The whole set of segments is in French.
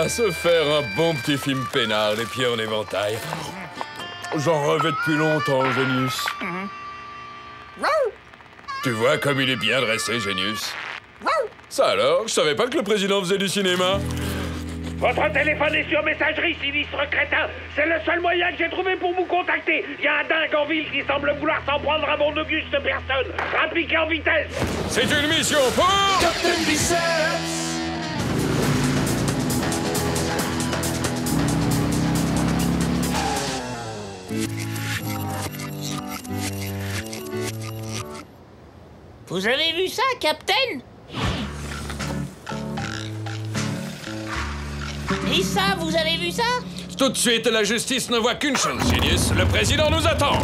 Ah, se faire un bon petit film peinard, les pieds en éventail. J'en rêvais depuis longtemps, Génius. Tu vois comme il est bien dressé, Génius. Ça alors, je savais pas que le président faisait du cinéma. Votre téléphone est sur messagerie, sinistre crétin. C'est le seul moyen que j'ai trouvé pour vous contacter. Il y a un dingue en ville qui semble vouloir s'en prendre à mon auguste personne. Appliquez en vitesse. C'est une mission pour... Captain Biceps. Vous avez vu ça, Captain? Et ça, vous avez vu ça? Tout de suite, la justice ne voit qu'une chose, Génius. Le président nous attend.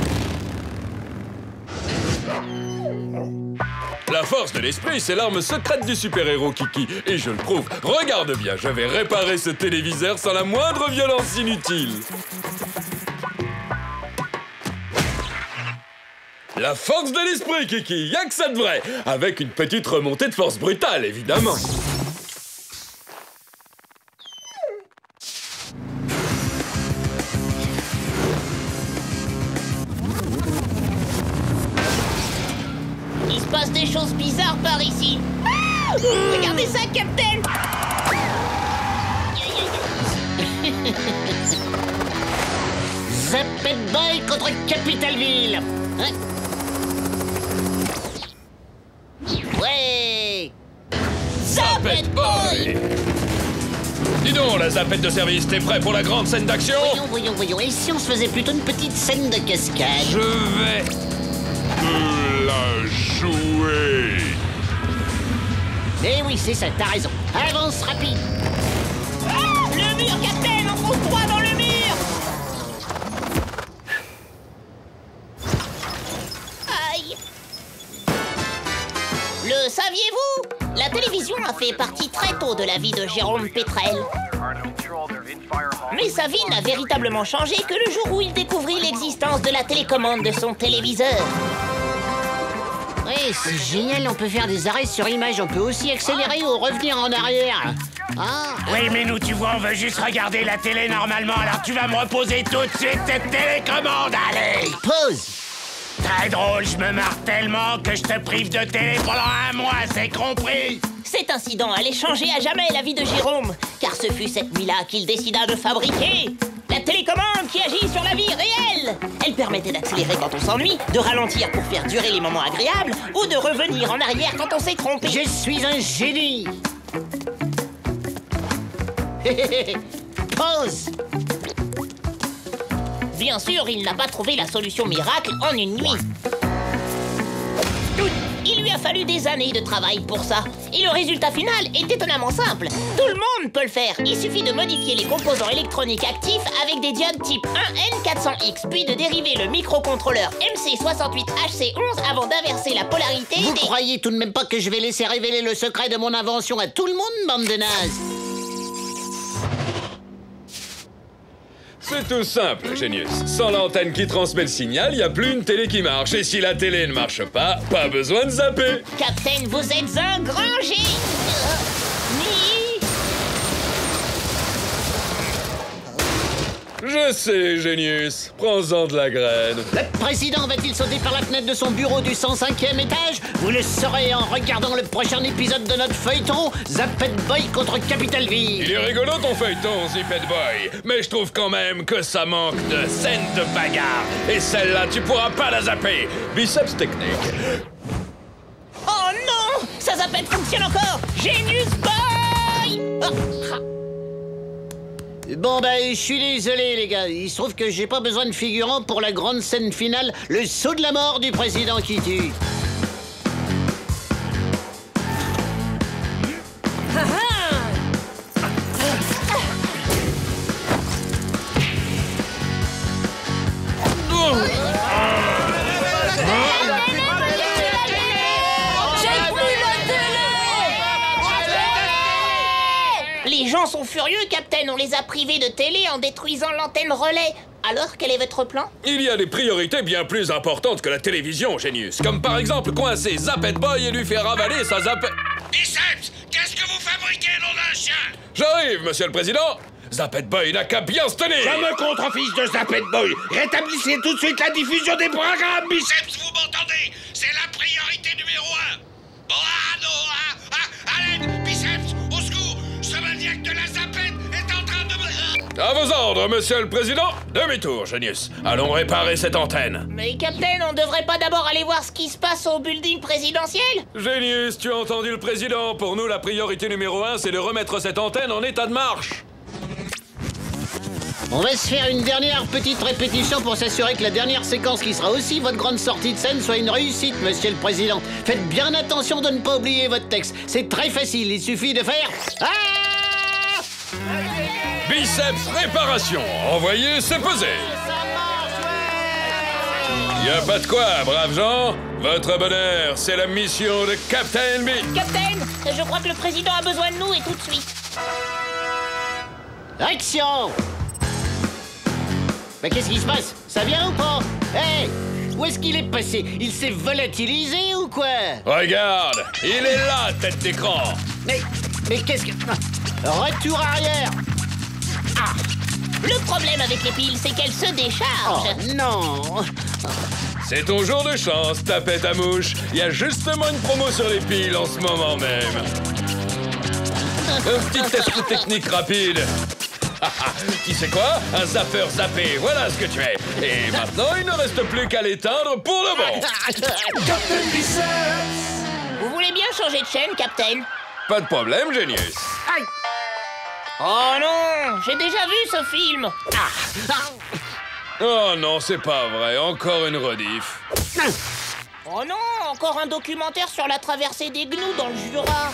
La force de l'esprit, c'est l'arme secrète du super-héros Kiki. Et je le prouve. Regarde bien, je vais réparer ce téléviseur sans la moindre violence inutile. La force de l'esprit, Kiki, y'a que ça de vrai. Avec une petite remontée de force brutale, évidemment. Il se passe des choses bizarres par ici. Ah, regardez ça, Captain. Zapet Boy contre Capitalville. Hein? Ouais. Zapet Boy. Dis donc, la zapette de service, t'es prêt pour la grande scène d'action? Voyons. Et si on se faisait plutôt une petite scène de cascade? Je vais la jouer. Eh oui, c'est ça, t'as raison. Avance rapide. Ah, le mur, Captain, on fonce droit dans le mur. Aïe. Le saviez-vous? La télévision a fait partie très tôt de la vie de Jérôme Pétrel. Mais sa vie n'a véritablement changé que le jour où il découvrit l'existence de la télécommande de son téléviseur. Ouais, c'est génial, on peut faire des arrêts sur image, on peut aussi accélérer ou revenir en arrière. Ah. Oui, mais nous, tu vois, on veut juste regarder la télé normalement, alors tu vas me reposer tout de suite cette télécommande, allez! Pause. Très drôle, je me marre tellement que je te prive de télé pendant un mois, c'est compris? Cet incident allait changer à jamais la vie de Jérôme, car ce fut cette nuit-là qu'il décida de fabriquer la télécommande qui agit sur la vie réelle. Elle permettait d'accélérer quand on s'ennuie, de ralentir pour faire durer les moments agréables, ou de revenir en arrière quand on s'est trompé. Je suis un génie. Pause. Bien sûr, il n'a pas trouvé la solution miracle en une nuit. Il lui a fallu des années de travail pour ça. Et le résultat final est étonnamment simple. Tout le monde peut le faire. Il suffit de modifier les composants électroniques actifs avec des diodes type 1N400X, puis de dériver le microcontrôleur MC68HC11 avant d'inverser la polarité Vous des... croyez tout de même pas que je vais laisser révéler le secret de mon invention à tout le monde, bande de nazes? C'est tout simple, Génius. Sans l'antenne qui transmet le signal, il n'y a plus une télé qui marche. Et si la télé ne marche pas besoin de zapper. Captain, vous êtes un grand génie. Je sais, Génius. Prends-en de la graine. Le président va-t-il sauter par la fenêtre de son bureau du 105e étage? Vous le saurez en regardant le prochain épisode de notre feuilleton Zapet Boy contre Capitalville. Il est rigolo ton feuilleton, Zippet Boy. Mais je trouve quand même que ça manque de scène de bagarre. Et celle-là, tu pourras pas la zapper. Biceps technique. Oh non! Ça Zapet fonctionne encore! Genius Boy! Oh. Bon je suis désolé les gars, il se trouve que j'ai pas besoin de figurants pour la grande scène finale, le saut de la mort du président qui tue. gens sont furieux, Captain. On les a privés de télé en détruisant l'antenne relais. Alors, quel est votre plan? Il y a des priorités bien plus importantes que la télévision, Génius. Comme par exemple coincer Zappet Boy et lui faire avaler sa Zappet... Biceps, qu'est-ce que vous fabriquez, nom d'un chien? J'arrive, monsieur le président. Zappet Boy n'a qu'à bien se tenir. Je me contrefiche de Zappet Boy. Rétablissez tout de suite la diffusion des programmes, Biceps, vous m'entendez? C'est la priorité numéro 1. Oh, ah, non, à l'aide, Biceps, au secours. Ce maniaque de la Zappet est en train de me... À vos ordres, monsieur le président. Demi-tour, Génius. Allons réparer cette antenne. Mais Captain, on devrait pas d'abord aller voir ce qui se passe au building présidentiel? Génius, tu as entendu le président. Pour nous, la priorité numéro 1, c'est de remettre cette antenne en état de marche. On va se faire une dernière petite répétition pour s'assurer que la dernière séquence qui sera aussi votre grande sortie de scène soit une réussite, monsieur le président. Faites bien attention de ne pas oublier votre texte. C'est très facile, il suffit de faire... Ah! Biceps réparation. Envoyez, c'est pesé. Y a pas de quoi, braves gens. Votre bonheur, c'est la mission de Captain B. Captain, je crois que le président a besoin de nous et tout de suite. Action! Mais qu'est-ce qui se passe? Ça vient ou pas? Hé! Où est-ce qu'il est passé? Il s'est volatilisé ou quoi? Regarde, il est là, tête d'écran. Mais qu'est-ce que... Retour arrière! Ah! Le problème avec les piles, c'est qu'elles se déchargent. Oh non! C'est ton jour de chance, tapette à mouche. Il y a justement une promo sur les piles en ce moment même. Un petit test technique rapide. Qui c'est quoi? Un zappeur zappé, voilà ce que tu es. Et maintenant, il ne reste plus qu'à l'éteindre pour le bon. Captain Biceps! Vous voulez bien changer de chaîne, Captain? Pas de problème, Génius. Aïe! Oh non! J'ai déjà vu ce film! Oh non, c'est pas vrai, encore une rediff. Oh non! Encore un documentaire sur la traversée des gnous dans le Jura!